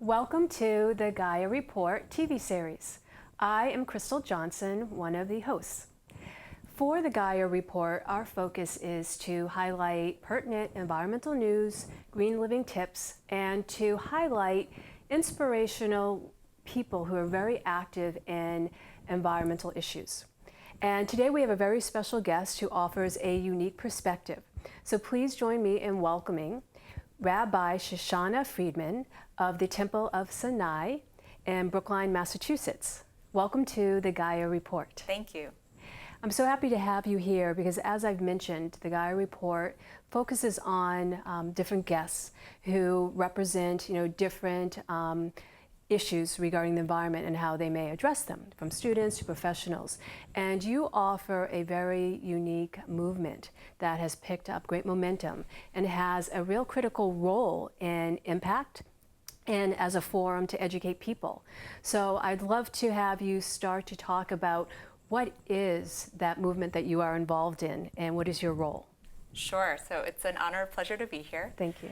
Welcome to the Gaia Report TV series. I am Crystal Johnson, one of the hosts. For the Gaia Report, our focus is to highlight pertinent environmental news, green living tips, and to highlight inspirational people who are very active in environmental issues. And today we have a very special guest who offers a unique perspective. So please join me in welcoming Rabbi Shoshana Friedman of the Temple of Sinai in Brookline, Massachusetts. Welcome to the Gaia Report. Thank you. I'm so happy to have you here because, as I've mentioned, the Gaia Report focuses on different guests who represent, different issues regarding the environment and how they may address them, from students to professionals. And you offer a very unique movement that has picked up great momentum and has a real critical role in impact and as a forum to educate people. So I'd love to have you start to talk about what is that movement that you are involved in and what is your role? Sure. So it's an honor and pleasure to be here. Thank you.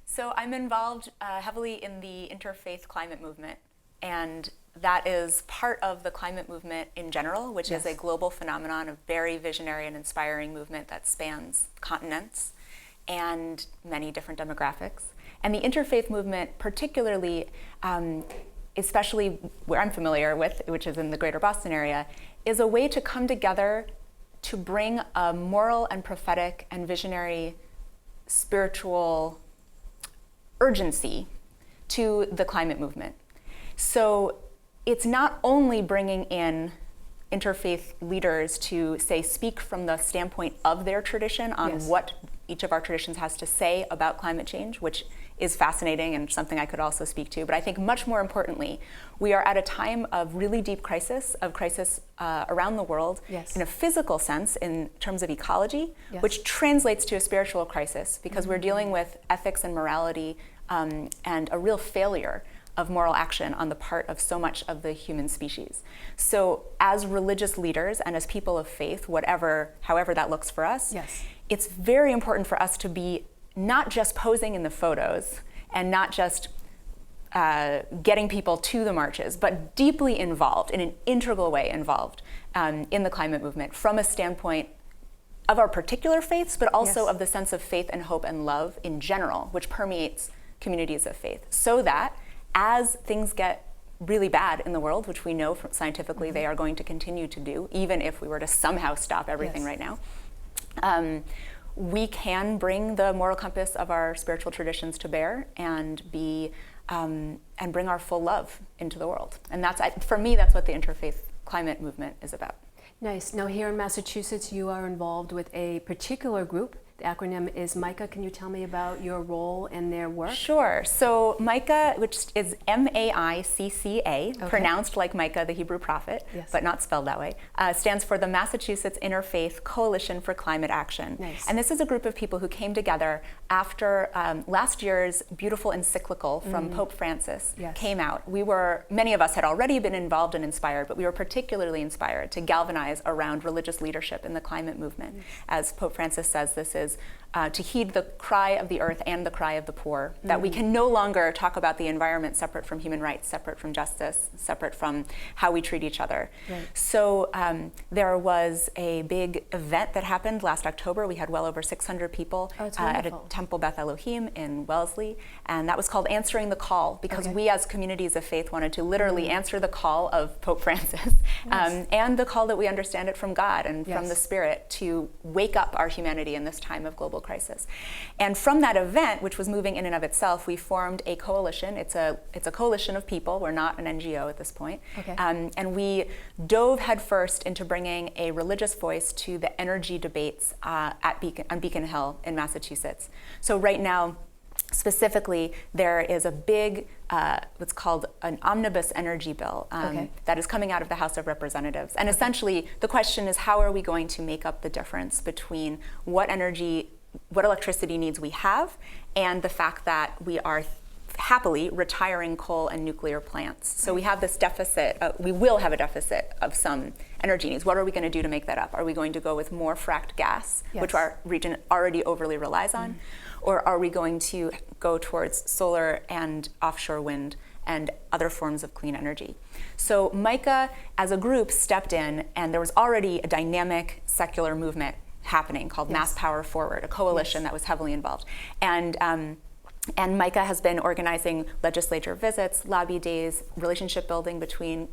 So I'm involved heavily in the interfaith climate movement, and that is part of the climate movement in general, which is a global phenomenon, a very visionary and inspiring movement that spans continents and many different demographics. And the interfaith movement particularly, especially where I'm familiar with, which is in the greater Boston area, is a way to come together to bring a moral and prophetic and visionary spiritual urgency to the climate movement. So it's not only bringing in interfaith leaders to, say, speak from the standpoint of their tradition on what each of our traditions has to say about climate change, which is fascinating and something I could also speak to. But I think much more importantly, we are at a time of really deep crisis around the world in a physical sense in terms of ecology, which translates to a spiritual crisis because we're dealing with ethics and morality and a real failure of moral action on the part of so much of the human species. So as religious leaders and as people of faith, however that looks for us, it's very important for us to be not just posing in the photos and not just getting people to the marches, but deeply involved, in an integral way involved in the climate movement from a standpoint of our particular faiths, but also of the sense of faith and hope and love in general, which permeates communities of faith, so that as things get really bad in the world, which we know scientifically they are going to continue to do, even if we were to somehow stop everything right now, we can bring the moral compass of our spiritual traditions to bear and bring our full love into the world. And for me, that's what the interfaith climate movement is about. Nice. Now here in Massachusetts, you are involved with a particular group. The acronym is MICA. Can you tell me about your role and their work? Sure. So MICA, which is MAICCA, pronounced like Micah, the Hebrew prophet, but not spelled that way, stands for the Massachusetts Interfaith Coalition for Climate Action. Nice. And this is a group of people who came together after last year's beautiful encyclical from Pope Francis came out. Many of us had already been involved and inspired, but we were particularly inspired to galvanize around religious leadership in the climate movement. As Pope Francis says, this is to heed the cry of the earth and the cry of the poor, that we can no longer talk about the environment separate from human rights, separate from justice, separate from how we treat each other. So there was a big event that happened last October. We had well over 600 people at a Temple Beth Elohim in Wellesley, and that was called Answering the Call, because we as communities of faith wanted to literally answer the call of Pope Francis and the call that we understand it from God and from the Spirit to wake up our humanity in this time of global crisis. And from that event, which was moving in and of itself, we formed a coalition. It's a coalition of people. We're not an NGO at this point. And we dove headfirst into bringing a religious voice to the energy debates on Beacon Hill in Massachusetts. So right now, specifically, there is a big, what's called an omnibus energy bill that is coming out of the House of Representatives. And essentially, the question is, how are we going to make up the difference between what electricity needs we have and the fact that we are happily retiring coal and nuclear plants. So we have this deficit, we will have a deficit of some energy needs. What are we going to do to make that up? Are we going to go with more fracked gas, which our region already overly relies on? Or are we going to go towards solar and offshore wind and other forms of clean energy? So MICA as a group stepped in, and there was already a dynamic secular movement happening called Mass Power Forward, a coalition that was heavily involved. And MICA has been organizing legislature visits, lobby days, relationship building between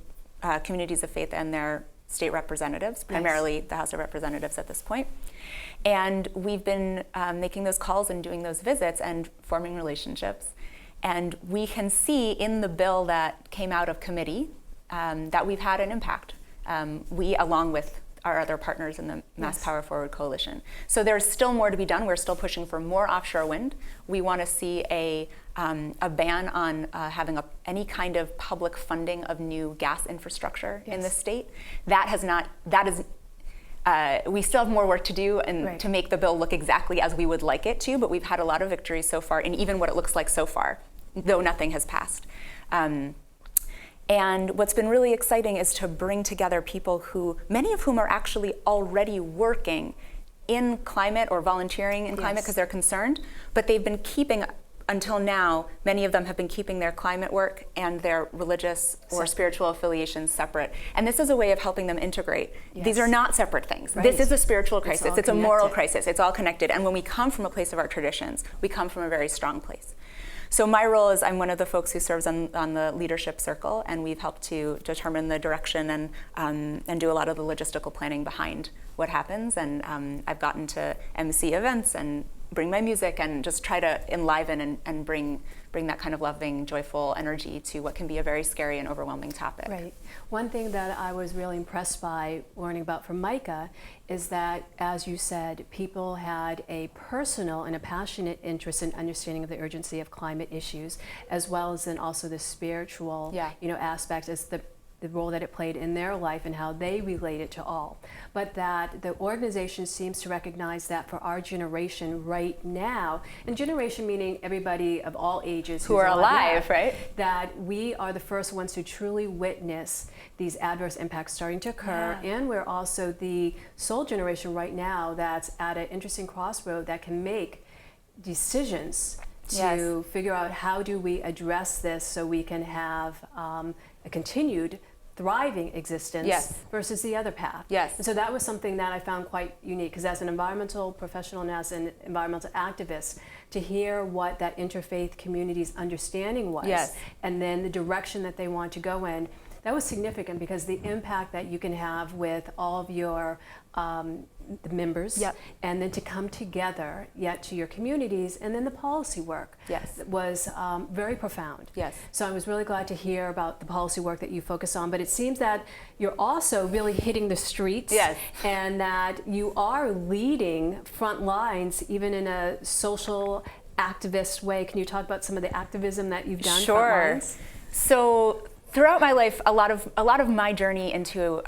communities of faith and their state representatives, primarily the House of Representatives at this point. And we've been making those calls and doing those visits and forming relationships. And we can see in the bill that came out of committee that we've had an impact. We, along with our other partners in the Mass Power Forward Coalition. So there's still more to be done. We're still pushing for more offshore wind. We want to see a ban on having any kind of public funding of new gas infrastructure in the state. We still have more work to do and to make the bill look exactly as we would like it to, but we've had a lot of victories so far, and even what it looks like so far, though nothing has passed. And what's been really exciting is to bring together people who, many of whom are actually already working in climate or volunteering in climate because they're concerned, but they've been keeping, until now, many of them have been keeping their climate work and their religious or spiritual affiliations separate. And this is a way of helping them integrate. These are not separate things. This is a spiritual crisis. It's a moral crisis. It's all connected. And when we come from a place of our traditions, we come from a very strong place. So my role is I'm one of the folks who serves on the leadership circle, and we've helped to determine the direction and do a lot of the logistical planning behind what happens. And I've gotten to MC events and bring my music and just try to enliven and bring that kind of loving, joyful energy to what can be a very scary and overwhelming topic. Right. One thing that I was really impressed by learning about from MICA is that, as you said, people had a personal and a passionate interest in understanding of the urgency of climate issues, as well as then also the spiritual aspect as the role that it played in their life and how they related to all. But that the organization seems to recognize that for our generation right now, and generation meaning everybody of all ages who are alive, right? That we are the first ones to truly witness these adverse impacts starting to occur, and we're also the sole generation right now that's at an interesting crossroad that can make decisions to figure out how do we address this so we can have a continued thriving existence versus the other path. And so that was something that I found quite unique, because as an environmental professional and as an environmental activist, to hear what that interfaith community's understanding was, and then the direction that they want to go in, that was significant, because the impact that you can have with all of your the members, and then to come together yet to your communities, and then the policy work was very profound. So I was really glad to hear about the policy work that you focus on, but it seems that you're also really hitting the streets, and that you are leading front lines even in a social activist way. Can you talk about some of the activism that you've done? Sure. So throughout my life, a lot of my journey into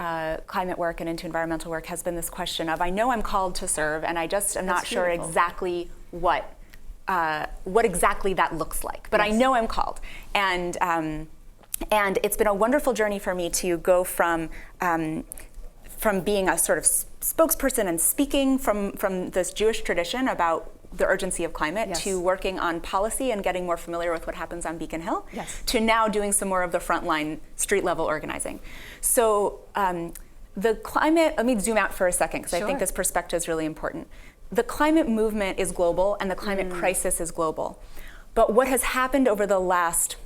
climate work and into environmental work has been this question of, I know I'm called to serve, and I just am not sure exactly what exactly that looks like, but I know I'm called, and it's been a wonderful journey for me to go from being a sort of spokesperson and speaking from this Jewish tradition about the urgency of climate to working on policy and getting more familiar with what happens on Beacon Hill to now doing some more of the frontline street level organizing. So the climate, let me zoom out for a second, because I think this perspective is really important. The climate movement is global and the climate crisis is global. But what has happened over the last,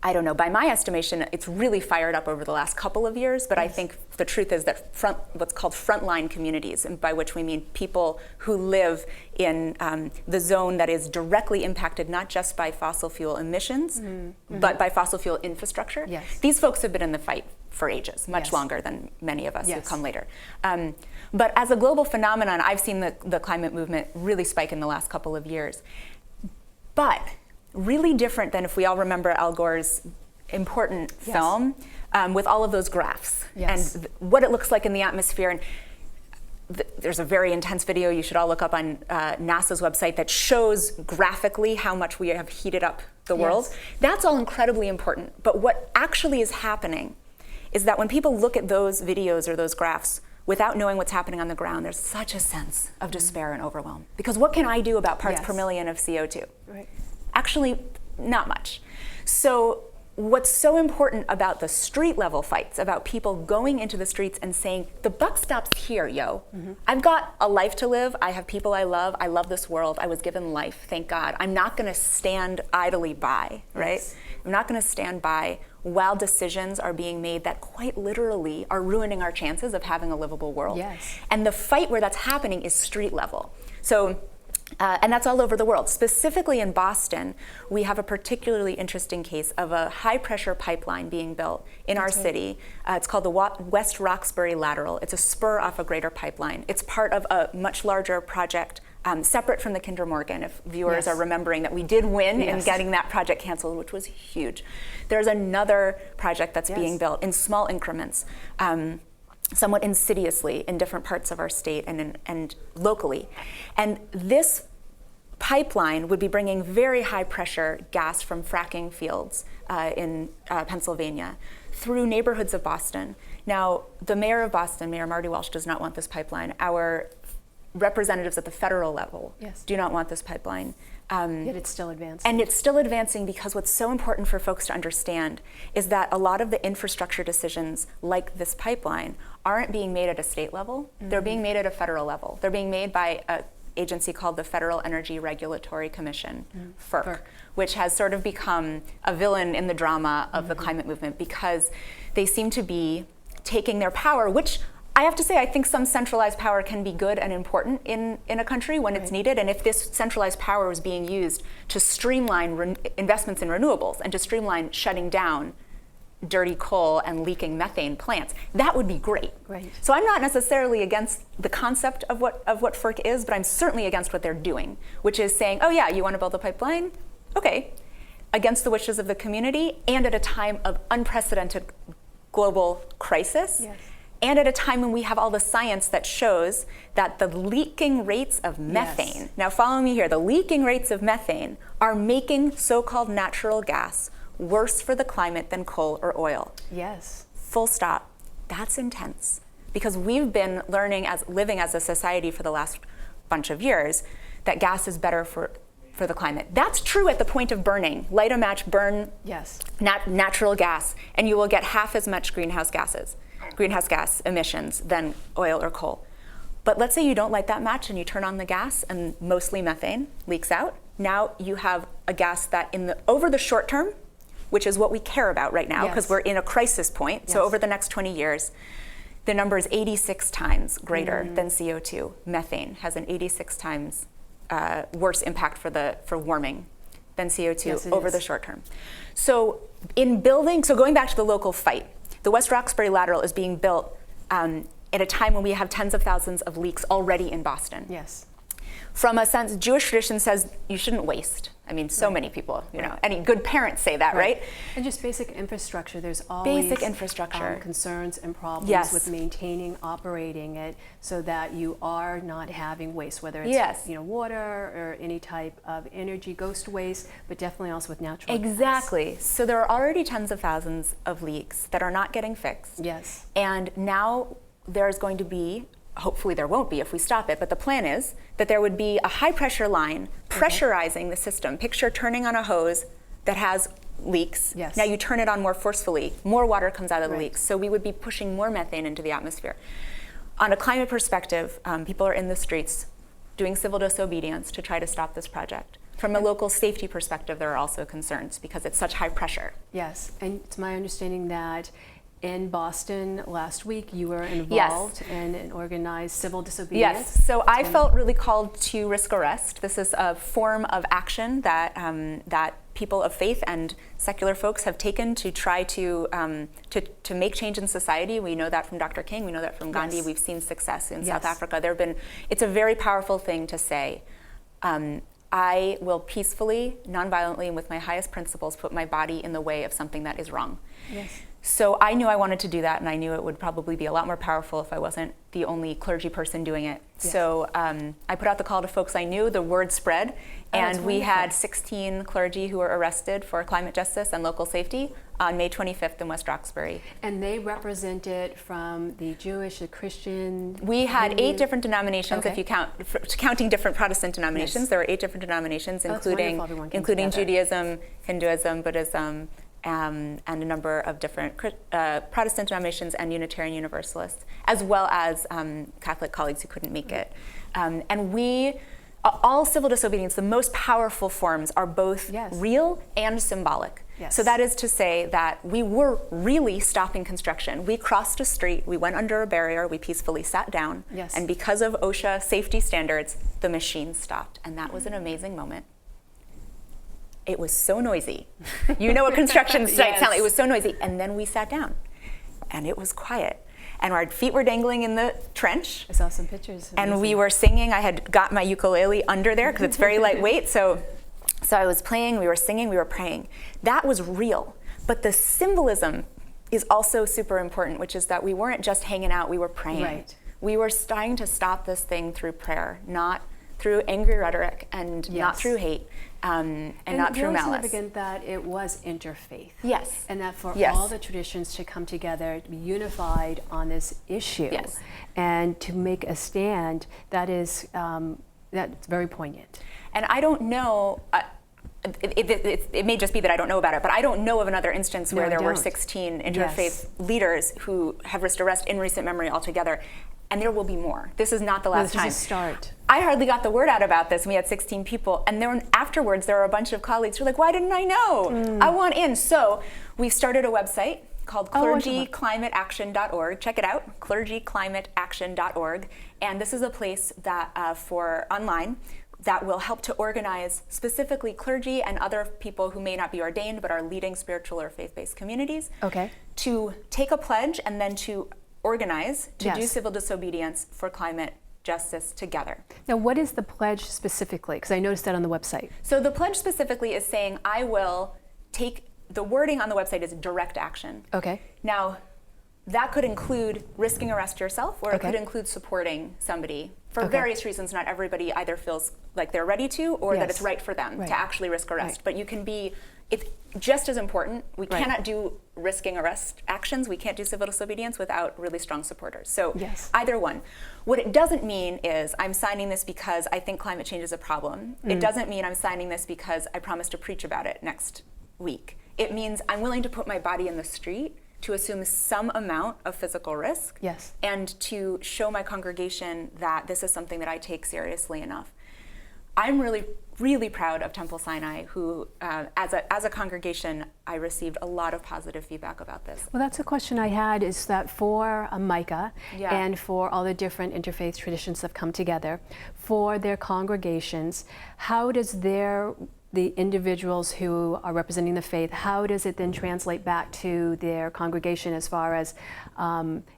I don't know, by my estimation, it's really fired up over the last couple of years, but I think the truth is that what's called frontline communities, and by which we mean people who live in the zone that is directly impacted not just by fossil fuel emissions, but by fossil fuel infrastructure. These folks have been in the fight for ages, much longer than many of us who come later. But as a global phenomenon, I've seen the climate movement really spike in the last couple of years. But really different than if we all remember Al Gore's important film with all of those graphs and what it looks like in the atmosphere. And there's a very intense video you should all look up on NASA's website that shows graphically how much we have heated up the world. Yes. That's all incredibly important. But what actually is happening is that when people look at those videos or those graphs without knowing what's happening on the ground, there's such a sense of despair and overwhelm. Because what can I do about parts per million of CO2? Right. Actually, not much. So what's so important about the street level fights, about people going into the streets and saying, the buck stops here, yo. I've got a life to live. I have people I love this world. I was given life, thank God. I'm not gonna stand idly by, right? Yes. I'm not gonna stand by while decisions are being made that quite literally are ruining our chances of having a livable world. Yes. And the fight where that's happening is street level. So, and that's all over the world. Specifically in Boston, we have a particularly interesting case of a high-pressure pipeline being built in our city. It's called the West Roxbury Lateral. It's a spur off a greater pipeline. It's part of a much larger project separate from the Kinder Morgan, if viewers are remembering that we did win in getting that project canceled, which was huge. There's another project that's being built in small increments, somewhat insidiously in different parts of our state and locally. And this pipeline would be bringing very high pressure gas from fracking fields in Pennsylvania through neighborhoods of Boston. Now, the mayor of Boston, Mayor Marty Walsh, does not want this pipeline. Our representatives at the federal level do not want this pipeline. Yet it's still advancing. And it's still advancing because what's so important for folks to understand is that a lot of the infrastructure decisions like this pipeline aren't being made at a state level. They're being made at a federal level. They're being made by an agency called the Federal Energy Regulatory Commission, FERC, which has sort of become a villain in the drama of the climate movement because they seem to be taking their power, which I have to say, I think some centralized power can be good and important in a country when it's needed. And if this centralized power was being used to streamline investments in renewables and to streamline shutting down dirty coal and leaking methane plants, that would be great. Right. So I'm not necessarily against the concept of what FERC is, but I'm certainly against what they're doing, which is saying, oh yeah, you want to build a pipeline? Okay. Against the wishes of the community and at a time of unprecedented global crisis. Yes. And at a time when we have all the science that shows that the leaking rates of methane, now follow me here, the leaking rates of methane are making so-called natural gas worse for the climate than coal or oil. Yes. Full stop. That's intense. Because we've been learning living as a society for the last bunch of years that gas is better for the climate. That's true at the point of burning. Light a match, burn natural gas, and you will get half as much greenhouse gas emissions than oil or coal. But let's say you don't light that match and you turn on the gas and mostly methane leaks out. Now you have a gas that over the short term, which is what we care about right now because we're in a crisis point. So over the next 20 years, the number is 86 times greater than CO2. Methane has an 86 times worse impact for warming than CO2 over the short term. So going back to the local fight, the West Roxbury Lateral is being built at a time when we have tens of thousands of leaks already in Boston. Yes. From a sense, Jewish tradition says you shouldn't waste. I mean, so many people, any good parents say that, right? And just basic infrastructure. There's always basic infrastructure concerns and problems with maintaining, operating it, so that you are not having waste, whether it's water or any type of energy, ghost waste, but definitely also with natural gas. Exactly. So there are already tens of thousands of leaks that are not getting fixed. Yes. And now there's going to be, hopefully there won't be if we stop it, but the plan is that there would be a high pressure line pressurizing the system. Picture turning on a hose that has leaks. Yes. Now you turn it on more forcefully, more water comes out of the leaks. So we would be pushing more methane into the atmosphere. On a climate perspective, people are in the streets doing civil disobedience to try to stop this project. From a local safety perspective, there are also concerns because it's such high pressure. Yes, and it's my understanding that in Boston last week, you were involved in an organized civil disobedience. Yes, so I felt really called to risk arrest. This is a form of action that that people of faith and secular folks have taken to try to make change in society. We know that from Dr. King. We know that from Gandhi. We've seen success in South Africa. It's a very powerful thing to say. I will peacefully, nonviolently, and with my highest principles put my body in the way of something that is wrong. Yes. So I knew I wanted to do that, and I knew it would probably be a lot more powerful if I wasn't the only clergy person doing it. Yes. So I put out the call to folks I knew, the word spread, and we had 16 clergy who were arrested for climate justice and local safety on May 25th in West Roxbury. And they represented from the Jewish, the Christian? We had 8 different denominations, Okay. if you count, counting different Protestant denominations. Yes. There were 8 different denominations, Oh, that's including wonderful everyone came together. Judaism, Hinduism, Buddhism, and a number of different Protestant denominations and Unitarian Universalists, as well as Catholic colleagues who couldn't make it. And we, all civil disobedience, the most powerful forms are both Yes. real and symbolic. Yes. So that is to say that we were really stopping construction. We crossed a street, we went under a barrier, we peacefully sat down, Yes. and because of OSHA safety standards, the machine stopped. And that was an amazing moment. It was so noisy. You know what construction sites Yes. sound like. It was so noisy. And then we sat down, and it was quiet. And our feet were dangling in the trench. I saw some pictures. And we were singing. I had got my ukulele under there because it's very lightweight. So I was playing, we were singing, we were praying. That was real. But the symbolism is also super important, which is that we weren't just hanging out, we were praying. Right. We were trying to stop this thing through prayer, not through angry rhetoric and not Yes. through hate and not through really malice. significant that it was interfaith. Yes. And that for Yes. all the traditions to come together, to be unified on this issue, Yes. and to make a stand, that is that's very poignant. And I don't know, it may just be that I don't know about it, but I don't know of another instance No, where I there were don't. 16 interfaith Yes. leaders who have risked arrest in recent memory altogether. And there will be more. This is not the last This time. is a start. I hardly got the word out about this. We had 16 people. And then afterwards, there were a bunch of colleagues who were like, why didn't I know? I want in. So we started a website called clergyclimateaction.org. Check it out, clergyclimateaction.org. And this is a place that for online that will help to organize specifically clergy and other people who may not be ordained but are leading spiritual or faith-based communities Okay. to take a pledge and then to organize to do Yes. civil disobedience for climate justice together. Now, what is the pledge specifically? Because I noticed that on the website. So the pledge specifically is saying, I will take, the wording on the website is direct action. Okay. Now, that could include risking arrest yourself, or it Okay. could include supporting somebody. For Okay. various reasons, not everybody either feels like they're ready to, or that Yes. it's right for them Right. to actually risk arrest. Right. But you can be, it's just as important. We Right. cannot do risking arrest actions. We can't do civil disobedience without really strong supporters. So Yes. either one. What it doesn't mean is I'm signing this because I think climate change is a problem. It doesn't mean I'm signing this because I promise to preach about it next week. It means I'm willing to put my body in the street to assume some amount of physical risk, Yes. and to show my congregation that this is something that I take seriously enough. I'm really, really proud of Temple Sinai, who, as a congregation, I received a lot of positive feedback about this. Well, that's a question I had, is that for Micah Yeah. and for all the different interfaith traditions that have come together, for their congregations, how does the individuals who are representing the faith, how does it then translate back to their congregation as far as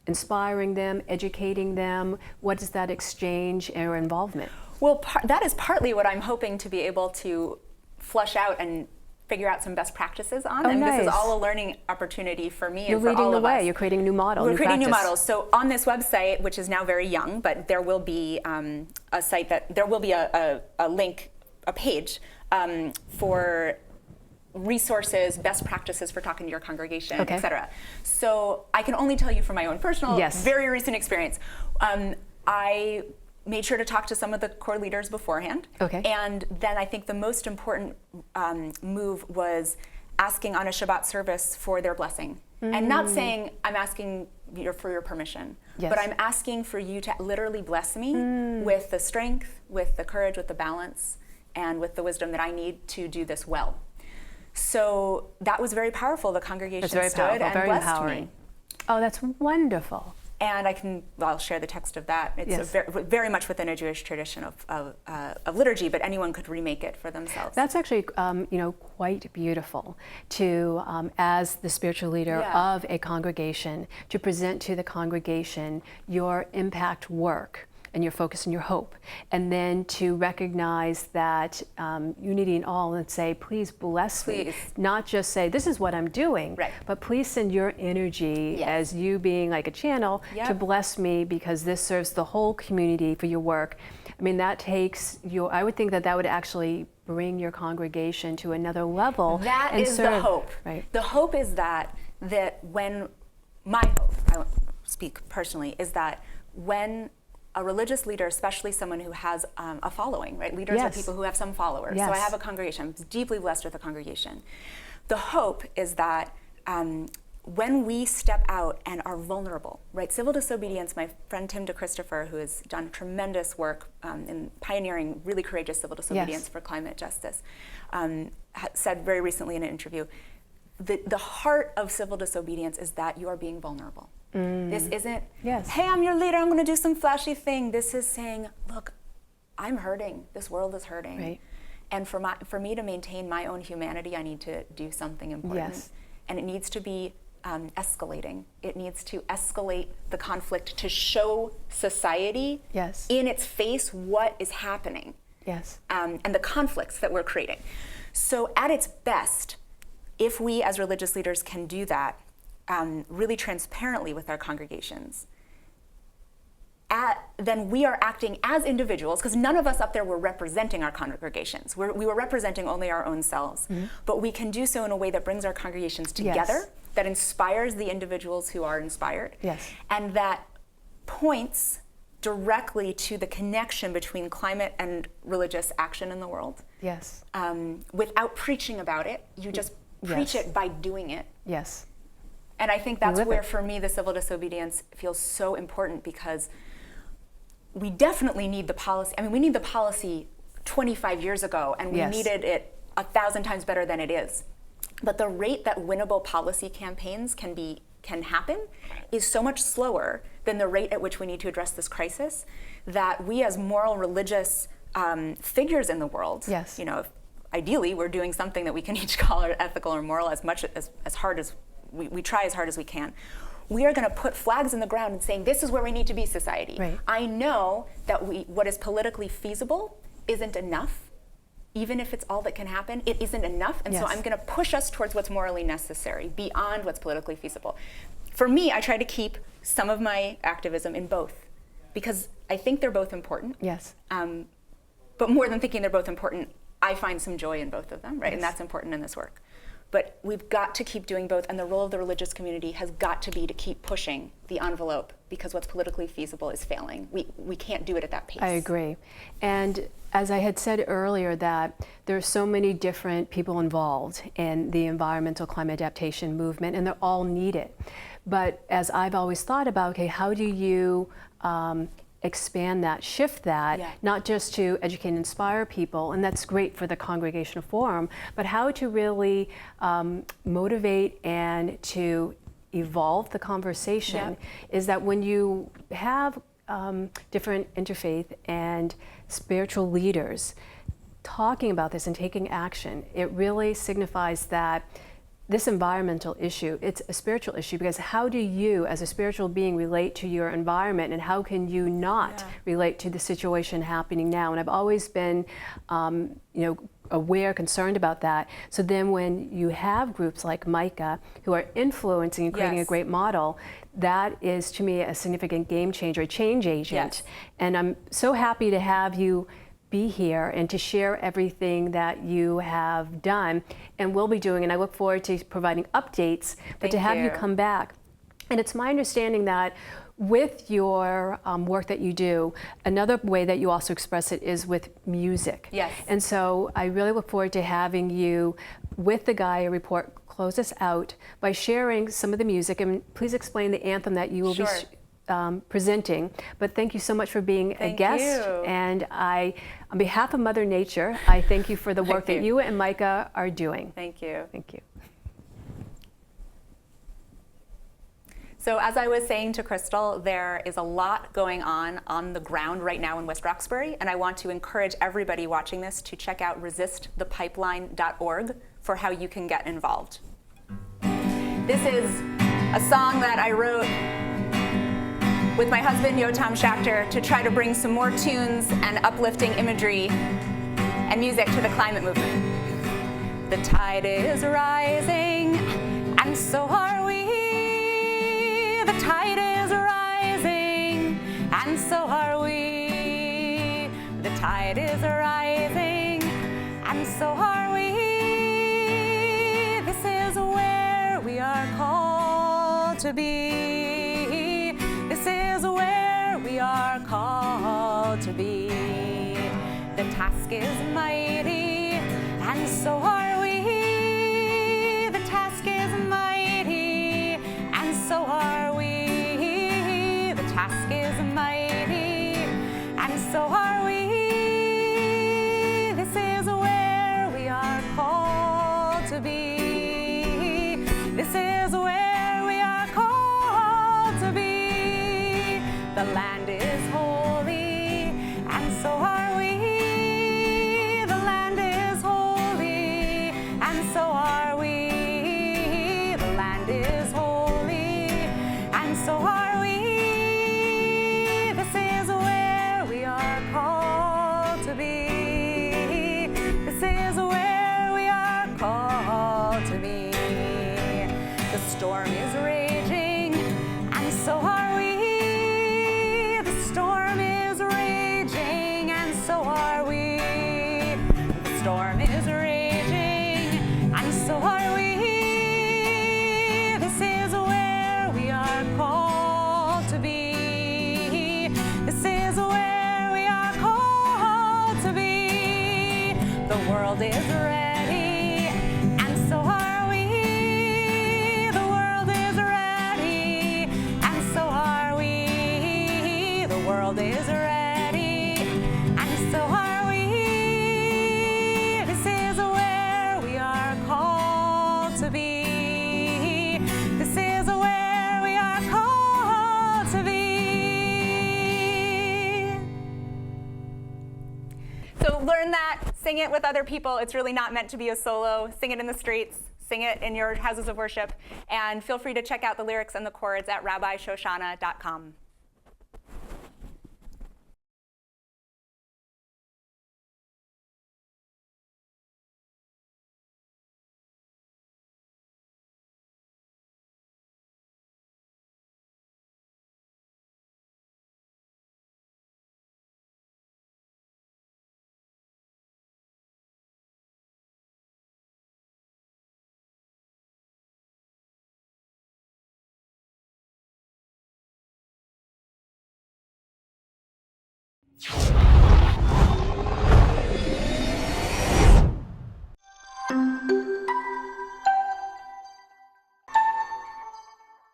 inspiring them, educating them? What is that exchange or involvement? Well, that is partly what I'm hoping to be able to flush out and figure out some best practices on. Oh, and this is nice. all a learning opportunity for me You're and for leading all the of way. us. You're creating new models. We're creating new practice. models. So on this website, which is now very young, but there will be a site that there will be a link, a page for resources, best practices for talking to your congregation, Okay. et cetera. So I can only tell you from my own personal, Yes. very recent experience. I made sure to talk to some of the core leaders beforehand. Okay. And then I think the most important move was asking on a Shabbat service for their blessing. And not saying, I'm asking for your permission, Yes. but I'm asking for you to literally bless me with the strength, with the courage, with the balance, and with the wisdom that I need to do this well. So that was very powerful. The congregation That's very stood powerful, and very blessed empowering. me. Oh, that's wonderful. And I'll share the text of that. It's Yes. very much within a Jewish tradition of liturgy, but anyone could remake it for themselves. That's actually, quite beautiful to, as the spiritual leader of a congregation, to present to the congregation your impact work and your focus and your hope. And then to recognize that unity in all and say, please bless me. Not just say, this is what I'm doing, but please send your energy as you being like a channel to bless me, because this serves the whole community for your work. I mean, that takes your, I would think that that would actually bring your congregation to another level. That and is serve. the hope. The hope is that when, my hope, I won't speak personally, is that when a religious leader, especially someone who has a following, right? Leaders are people who have some followers. So I have a congregation. I'm deeply blessed with a congregation. The hope is that when we step out and are vulnerable, right? Civil disobedience, my friend Tim DeChristopher, who has done tremendous work in pioneering really courageous civil disobedience for climate justice, said very recently in an interview, the heart of civil disobedience is that you are being vulnerable. This isn't, hey, I'm your leader, I'm gonna do some flashy thing. This is saying, look, I'm hurting, this world is hurting. And for me to maintain my own humanity, I need to do something important. And it needs to be escalating. It needs to escalate the conflict to show society in its face what is happening. And the conflicts that we're creating. So at its best, if we as religious leaders can do that really transparently with our congregations, then we are acting as individuals, because none of us up there were representing our congregations. We were representing only our own selves. But we can do so in a way that brings our congregations together, that inspires the individuals who are inspired, and that points directly to the connection between climate and religious action in the world. Without preaching about it, you just preach it by doing it. And I think that's where, for me, the civil disobedience feels so important, because we definitely need the policy. I mean, we need the policy 25 years ago, and we needed it 1,000 times better than it is. But the rate that winnable policy campaigns can happen is so much slower than the rate at which we need to address this crisis, that we as moral religious figures in the world, you know, ideally we're doing something that we can each call ethical or moral as hard as we try as hard as we can. We are going to put flags in the ground and saying, this is where we need to be, society. I know that what is politically feasible isn't enough. Even if it's all that can happen, it isn't enough. And so I'm going to push us towards what's morally necessary, beyond what's politically feasible. For me, I try to keep some of my activism in both, because I think they're both important. But more than thinking they're both important, I find some joy in both of them, right? And that's important in this work. But we've got to keep doing both, and the role of the religious community has got to be to keep pushing the envelope, because what's politically feasible is failing. We can't do it at that pace. I agree. And as I had said earlier, that there are so many different people involved in the environmental climate adaptation movement, and they're all needed. But as I've always thought about, okay, how do you expand that, shift that, not just to educate and inspire people, and that's great for the congregational forum, but how to really motivate and to evolve the conversation is that when you have different interfaith and spiritual leaders talking about this and taking action, it really signifies that this environmental issue, it's a spiritual issue, because how do you as a spiritual being relate to your environment, and how can you not relate to the situation happening now? And I've always been aware, concerned about that. So then when you have groups like Micah who are influencing and creating a great model, that is to me a significant game changer, a change agent. And I'm so happy to have you be here and to share everything that you have done and will be doing, and I look forward to providing updates, but to have you come back. And it's my understanding that with your work that you do, another way that you also express it is with music. And so I really look forward to having you with the Gaia Report close us out by sharing some of the music, and please explain the anthem that you will be presenting. But thank you so much for being a guest. And on behalf of Mother Nature, I thank you for the work that you and Micah are doing. Thank you. Thank you. So as I was saying to Crystal, there is a lot going on the ground right now in West Roxbury, and I want to encourage everybody watching this to check out resistthepipeline.org for how you can get involved. This is a song that I wrote with my husband Yotam Schachter to try to bring some more tunes and uplifting imagery and music to the climate movement. The tide is rising, and so are we. The tide is rising, and so are we. The tide is rising, and so are we. This is where we are called to be. This is where we are called to be. The task is mighty, and so are we. The task is mighty, and so are we. The task is mighty, and so are we. This is where we are called to be. This is where we are called to be. The land is holy, and so are we. The land is holy, and so are we. The land is holy, and so are we. This is where we are called to be. This is where we are called to be. The storm is raging, and so are we. The storm is raging, and so are we. The storm is raging, and so are we. This is where we are called to be. This is where we are called to be. The world is ready, and so are we. The world is ready, and so are we. The world is ready, and so are we. This is where we are called to be. This is where we are called to be. So learn that, sing it with other people. It's really not meant to be a solo. Sing it in the streets, sing it in your houses of worship, and feel free to check out the lyrics and the chords at rabbishoshana.com.